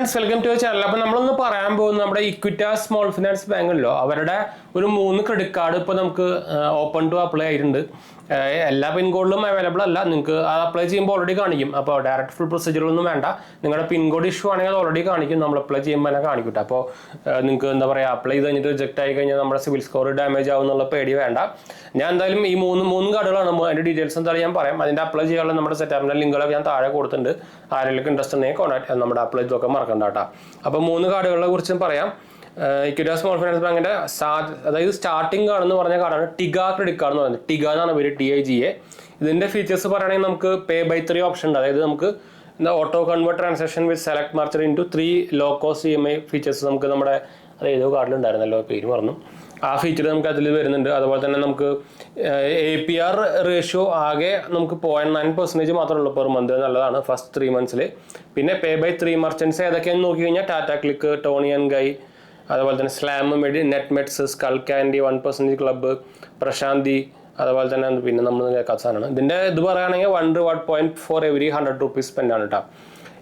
Welcome to channel. അപ്പൊ നമ്മളൊന്ന് പറയാൻ പോകുന്നത് നമ്മുടെ ഇക്വിറ്റാസ് സ്മോൾ ഫിനാൻസ് ബാങ്ക് ഉണ്ടല്ലോ, അവരുടെ ഒരു 3 ക്രെഡിറ്റ് കാർഡ് ഇപ്പോൾ നമുക്ക് ഓപ്പൺ ടു അപ്ലൈ ആയിട്ടുണ്ട്. എല്ലാ പിൻകോഡിലും അവൈലബിൾ അല്ല. നിങ്ങൾക്ക് അത് അപ്ലൈ ചെയ്യുമ്പോൾ ഓൾറെഡി കാണിക്കും. അപ്പോൾ ഡയറക്റ്റ് ഫുൾ പ്രൊസീജിയറൊന്നും വേണ്ട. നിങ്ങളുടെ പിൻകോഡ് ഇഷ്യൂ ആണെങ്കിൽ അത് ഓൾറെഡി കാണിക്കും. നമ്മൾ അപ്ലൈ ചെയ്യുമ്പോൾ തന്നെ കാണിക്കട്ടെ. അപ്പോൾ നിങ്ങൾക്ക് എന്താ പറയുക, അപ്ലൈ ചെയ്ത് കഴിഞ്ഞിട്ട് റിജക്ട് ആയി കഴിഞ്ഞാൽ നമ്മുടെ സിവിൽ സ്കോർ ഡാമേജ് ആവും എന്നുള്ള പേടി വേണ്ട. ഞാൻ എന്തായാലും ഈ മൂന്ന് കാർഡുകളാണ്. അതിൻ്റെ ഡീറ്റെയിൽസ് എന്തായാലും ഞാൻ പറയാം. അതിൻ്റെ അപ്ലൈ ചെയ്യാനുള്ള നമ്മുടെ സെറ്റാപ്പിൻ്റെ ലിങ്കുകളൊക്കെ ഞാൻ താഴെ കൊടുത്തിട്ടുണ്ട്. ആരെങ്കിലും ഇൻട്രസ്റ്റ് ഉണ്ടെങ്കിൽ കോൺടാക്ട് നമ്മുടെ അപ്ലൈ ചെയ്തൊക്കെ മറക്കണ്ട കേട്ടോ. അപ്പോൾ 3 കാർഡുകളെ കുറിച്ചും പറയാം. ഇക്വിറ്റാസ് സ്മോൾ ഫിനാൻസ് ബാങ്കിന്റെ അതായത് സ്റ്റാർട്ടിംഗ് കാർഡെന്ന് പറഞ്ഞ കാർഡാണ് ടിഗ ക്രെഡിറ്റ് കാർഡ് എന്ന് പറയുന്നത്. ടിഗ എന്നാണ് പേര്, TIGA. ഇതിന്റെ ഫീച്ചേഴ്സ് പറയുകയാണെങ്കിൽ നമുക്ക് പേ ബൈ 3 ഓപ്ഷൻ ഉണ്ട്. അതായത് നമുക്ക് auto convert transaction with select merchant in to 3 low cost EMI features നമുക്ക് നമ്മുടെ ഏതോ കാർഡിലുണ്ടായിരുന്നല്ലോ, പേര് പറഞ്ഞു. ആ ഫീച്ചർ നമുക്ക് അതിൽ വരുന്നുണ്ട്. അതുപോലെ തന്നെ നമുക്ക് APR റേഷ്യോ ആകെ നമുക്ക് 0.9% മാത്രമേ ഉള്ളൂ പെർ മന്ത്. നല്ലതാണ് ഫസ്റ്റ് 3 മന്ത്സിൽ. പിന്നെ പേ ബൈ 3 മർച്ചൻസ് ഏതൊക്കെയാണെന്ന് നോക്കി കഴിഞ്ഞാൽ Tata Cliq, Toni and Guy, അതുപോലെ തന്നെ സ്ലാം നെറ്റ് മെറ്റ്സ്, സ്കൾ ക്യാൻഡി, 1% ക്ലബ്ബ്, പ്രശാന്തി, അതുപോലെ തന്നെ പിന്നെ നമ്മൾ കേൾക്കാത്ത സാധനമാണ്. ഇതിൻ്റെ ഇത് പറയുകയാണെങ്കിൽ 1 reward point for every 100 rupees spend ആണ് കേട്ടോ.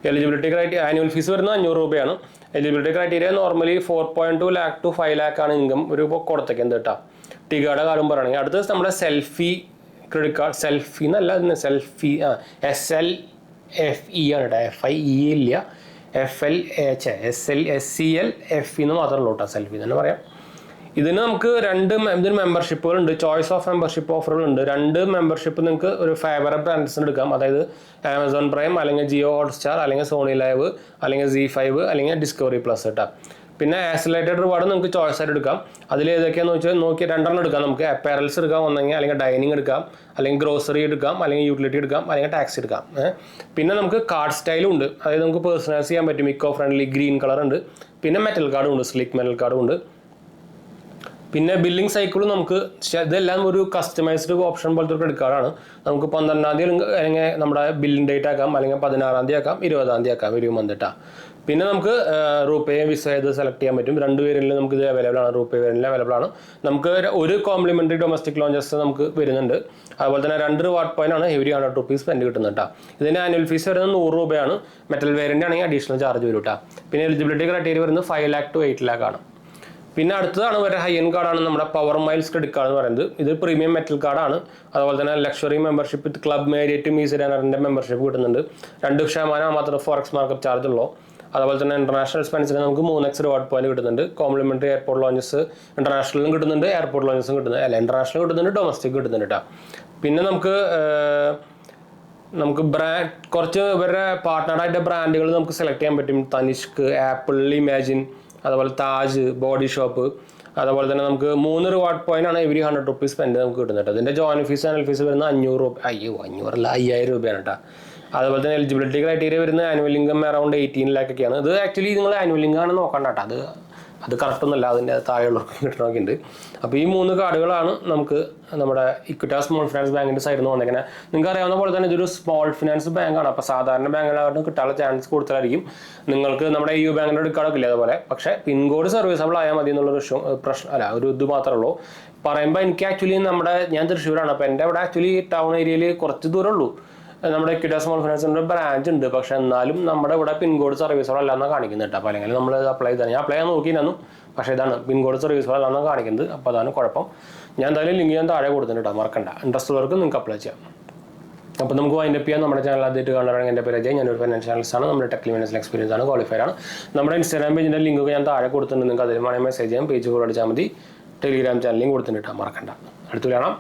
എലിജിബിലിറ്റി ക്രൈറ്റീരിയ ആനുവൽ ഫീസ് വരുന്നത് 500 രൂപയാണ്. Eligibility criteria normally 4.2 lakh to 5 lakh ആണ് ഇൻകം ഒരു കൊടുത്തേക്ക് എന്ത് കേട്ടോ. ടിഗയുടെ കാര്യം പറയുകയാണെങ്കിൽ അടുത്തത് നമ്മുടെ സെൽഫി ക്രെഡിറ്റ് കാർഡ്. സെൽഫി എന്നല്ല, സെൽഫി SLFE ആണ് കേട്ടോ. FIE ഇല്ല, SLFE എന്ന് മാത്രമല്ല കേട്ടോ. സെൽഫി തന്നെ പറയാം. ഇതിന് നമുക്ക് ഇതിന് മെമ്പർഷിപ്പുകളുണ്ട്. ചോയ്സ് ഓഫ് മെമ്പർഷിപ്പ് ഓഫറുകളുണ്ട്. 2 മെമ്പർഷിപ്പ് നിങ്ങൾക്ക് ഒരു ഫേവറബിൾ ബ്രാൻഡ്സിന് എടുക്കാം. അതായത് ആമസോൺ പ്രൈം, അല്ലെങ്കിൽ ജിയോ ഹോട്ട്സ്റ്റാർ, അല്ലെങ്കിൽ സോണി ലൈവ്, അല്ലെങ്കിൽ ZEE5, അല്ലെങ്കിൽ ഡിസ്കവറി പ്ലസ് കേട്ടോ. പിന്നെ ആക്സിലേറ്റഡ് റിവാർഡ് നിങ്ങൾക്ക് ചോയ്സ് ആയിട്ട് എടുക്കാം. അതിൽ ഏതൊക്കെയാണെന്ന് വെച്ചാൽ നോക്കി 2 എടുക്കാം. നമുക്ക് അപ്പാരൽസ് എടുക്കാം ഒന്നെങ്കിൽ, അല്ലെങ്കിൽ ഡൈനിങ് എടുക്കാം, അല്ലെങ്കിൽ ഗ്രോസറി എടുക്കാം, അല്ലെങ്കിൽ യൂട്ടിലിറ്റി എടുക്കാം, അല്ലെങ്കിൽ ടാക്സി എടുക്കാം. പിന്നെ നമുക്ക് കാർഡ് സ്റ്റൈലും ഉണ്ട്. അതായത് നമുക്ക് പേഴ്സണലൈസ് ചെയ്യാൻ പറ്റും. ഇക്കോ ഫ്രണ്ട്ലി ഗ്രീൻ കളർ ഉണ്ട്. പിന്നെ മെറ്റൽ കാർഡും ഉണ്ട്, സ്ലിക്ക് മെറ്റൽ കാർഡും ഉണ്ട്. പിന്നെ ബില്ലിംഗ് സൈക്കിളും നമുക്ക് ഇതെല്ലാം ഒരു കസ്റ്റമൈസ്ഡ് ഓപ്ഷൻ പോലത്തെ ഒരു ക്രെഡിറ്റ് കാർഡാണ്. നമുക്ക് 12-ാം തീയതി അല്ലെങ്കിൽ നമ്മുടെ ബില്ലിംഗ് ഡേറ്റ് ആക്കാം, അല്ലെങ്കിൽ 16-ാം തീയതി ആക്കാം, 20-ാം തീയതി ആക്കാം, 20 മന്ത് ഇട്ടാ. പിന്നെ നമുക്ക് റൂപേ വിസ ഇത് സെലക്ട് ചെയ്യാൻ പറ്റും. 2 വേരിയന്റിൽ നമുക്ക് ഇത് അവൈലബിൾ ആണ്. റൂപേ വേരിയന്റിൽ അവൈലബിൾ ആണ്. നമുക്ക് ഒരു കോംപ്ലിമെന്ററി ഡൊമസ്റ്റിക് ലോഞ്ചസ് നമുക്ക് വരുന്നുണ്ട്. അതുപോലെ തന്നെ 2 റിവാർഡ് പോയിന്റ് ആണ് എവരി 100 റുപ്പീസ് സ്പെൻഡ് കിട്ടുന്നത് കേട്ടോ. ഇതിന്റെ ആനുവൽ ഫീസ് വരുന്നത് 100 രൂപയാണ്. മെറ്റൽ വേരിയന്റ് ആണെങ്കിൽ അഡീഷണൽ ചാർജ് വരും കേട്ടോ. പിന്നെ എലിജിബിലിറ്റി ക്രൈറ്റീരിയ വരുന്നത് 5 lakh to 8 lakh ആണ്. പിന്നെ അടുത്തതാണ് ഒരു ഹൈ എൻഡ് കാർഡാണ് നമ്മുടെ പവർ മൈൽസ് ക്രെഡിറ്റ് കാർഡ് എന്ന് പറയുന്നത്. ഇത് പ്രീമിയം മെറ്റൽ കാർഡാണ്. അതുപോലെ തന്നെ ലക്ഷറി മെമ്പർഷിപ്പ്, ക്ലബ് മേരിയറ്റ്, മീസിഡാനറിന്റെ മെമ്പർഷിപ്പ് കിട്ടുന്നുണ്ട്. 2% മാത്രമേ ഫോറക്സ് മാർക്കറ്റ് ചാർജ് ഉള്ളൂ. അതുപോലെ തന്നെ ഇന്റർനാഷണൽ എക്സ്പെൻസിന് നമുക്ക് 3x റിവാർഡ് പോയിന്റ് കിട്ടുന്നുണ്ട്. കോംപ്ലിമെന്ററി എയർപോർട്ട് ലോഞ്ചസ് ഇന്റർനാഷണലും കിട്ടുന്നുണ്ട്, എയർപോർട്ട് ലോഞ്ചസും കിട്ടുന്നുണ്ട്. അല്ല, ഇന്റർനാഷണൽ കിട്ടുന്നുണ്ട്, ഡൊമസ്റ്റിക് കിട്ടുന്നുണ്ട് കേട്ടോ. പിന്നെ നമുക്ക് കുറച്ച് ഇവരുടെ പാർട്ട്ണറായിട്ട് ബ്രാൻഡുകൾ നമുക്ക് സെലക്ട് ചെയ്യാൻ പറ്റും. തനിഷ്ക്, ആപ്പിൾ, ഇമാജിൻ, അതുപോലെ താജ്, ബോഡി ഷോപ്പ്. അതുപോലെ തന്നെ നമുക്ക് 3 റിവാർഡ് പോയിന്റ് ആണ് എവരി 100 റുപ്പീസ് സ്പെൻഡ് നമുക്ക് കിട്ടുന്നത് കേട്ടോ. ഇതിൻ്റെ ജോയിൻ ഫീസ് ആനുവൽ ഫീസ് വരുന്നത് 500 രൂപ. 5000 രൂപയാണ് കേട്ടോ. അതുപോലെ തന്നെ എലിജിബിലിറ്റി ക്രൈറ്റീരിയ വരുന്നത് ആനുവൽ ഇൻകം അറൗണ്ട് 18 lakh ഒക്കെയാണ്. ഇത് ആക്ച്വലി നിങ്ങൾ ആനുവൽ ഇൻകം ആണ് നോക്കണ്ട കേട്ടോ. അത് കറക്റ്റ് ഒന്നുമല്ല, അതിൻ്റെ താഴെയുള്ളവർക്ക് കിട്ടണമൊക്കെ ഉണ്ട്. അപ്പോൾ ഈ 3 കാർഡുകളാണ് നമുക്ക് നമ്മുടെ ഇക്വിറ്റാസ് സ്മോൾ ഫിനാൻസ് ബാങ്കിൻ്റെ സൈഡിൽ നിന്ന് വന്നേക്കുന്നത്. നിങ്ങൾക്ക് അറിയാവുന്ന പോലെ തന്നെ ഇതൊരു സ്മോൾ ഫിനാൻസ് ബാങ്കാണ്. അപ്പോൾ സാധാരണ ബാങ്കുകളായിട്ട് കിട്ടാനുള്ള ചാൻസ് കൂടുതലായിരിക്കും. നിങ്ങൾക്ക് നമ്മുടെ EU ബാങ്കിൻ്റെ എടുക്കാറൊക്കെ ഇല്ല അതുപോലെ. പക്ഷേ പിൻകോഡ് സർവീസബിൾ ആയാൽ മതി എന്നുള്ളൊരു പ്രശ്നം അല്ല, ഒരു ഇത് മാത്രമേ ഉള്ളൂ. പറയുമ്പോൾ എനിക്ക് ആക്ച്വലി ഞാൻ തൃശ്ശൂരാണ്. അപ്പോൾ എൻ്റെ അവിടെ ആക്ച്വലി ടൗൺ ഏരിയയിൽ കുറച്ച് ദൂരമേ ഉള്ളൂ നമ്മുടെ ഇക്വിറ്റാസ് സ്മോൾ ഫിനാൻസിൻ്റെ ബ്രാഞ്ച് ഉണ്ട്. പക്ഷെ എന്നാലും നമ്മുടെ ഇവിടെ പിൻകോഡ് സർവീസുകൾ അല്ലാന്നാണ് കാണിക്കുന്നത് കേട്ടോ. അപ്പോൾ അല്ലെങ്കിൽ നമ്മൾ അപ്ലൈ ചെയ്താൽ ഞാൻ അപ്ലൈ ചെയ്യാൻ നോക്കിയിരുന്നു. പക്ഷേ ഇതാണ് പിൻകോഡ് സർവീസുകൾ അല്ലാന്നാണ് കാണിക്കുന്നത്. അപ്പോൾ അതാണ് കുഴപ്പം. ഞാൻ എന്തായാലും ലിങ്ക് ഞാൻ താഴെ കൊടുത്തിട്ടുണ്ട് കേട്ടോ, മറക്കണ്ട. ഇൻട്രസ്റ്റ് ഉള്ളവർക്ക് നിങ്ങൾക്ക് അപ്ലൈ ചെയ്യാം. അപ്പോൾ നമുക്ക് വൈൻഡപ്പ് ചെയ്യാം. നമ്മുടെ ചാനൽ ആദ്യമായിട്ട് കാണുകയാണെങ്കിൽ എൻ്റെ പേര് അജയ്, ഞാനൊരു ഫൈനാൻഷ്യൽ അനലിസ്റ്റ് ആണ്. നമ്മുടെ ടെക്നിക്കൽ ഫിനാൻഷ്യൽ എക്സ്പീരിയൻസ് ആണ്, ക്വാളിഫൈഡ് ആണ്. നമ്മുടെ ഇൻസ്റ്റാഗ്രാം പേജിൻ്റെ ലിങ്ക് ഞാൻ താഴെ കൊടുത്തിട്ടുണ്ട്. നിങ്ങൾക്ക് അതിൽ വേണമെങ്കിൽ മെസ്സേജ് ചെയ്യാം. പേജ് ഫോളോ അടിച്ചാൽ മതി. ടെലിഗ്രാം ചാനലിലും കൊടുത്തിട്ടുണ്ട് കേട്ടോ, മറക്കണ്ട. അടുത്ത് കാണാം.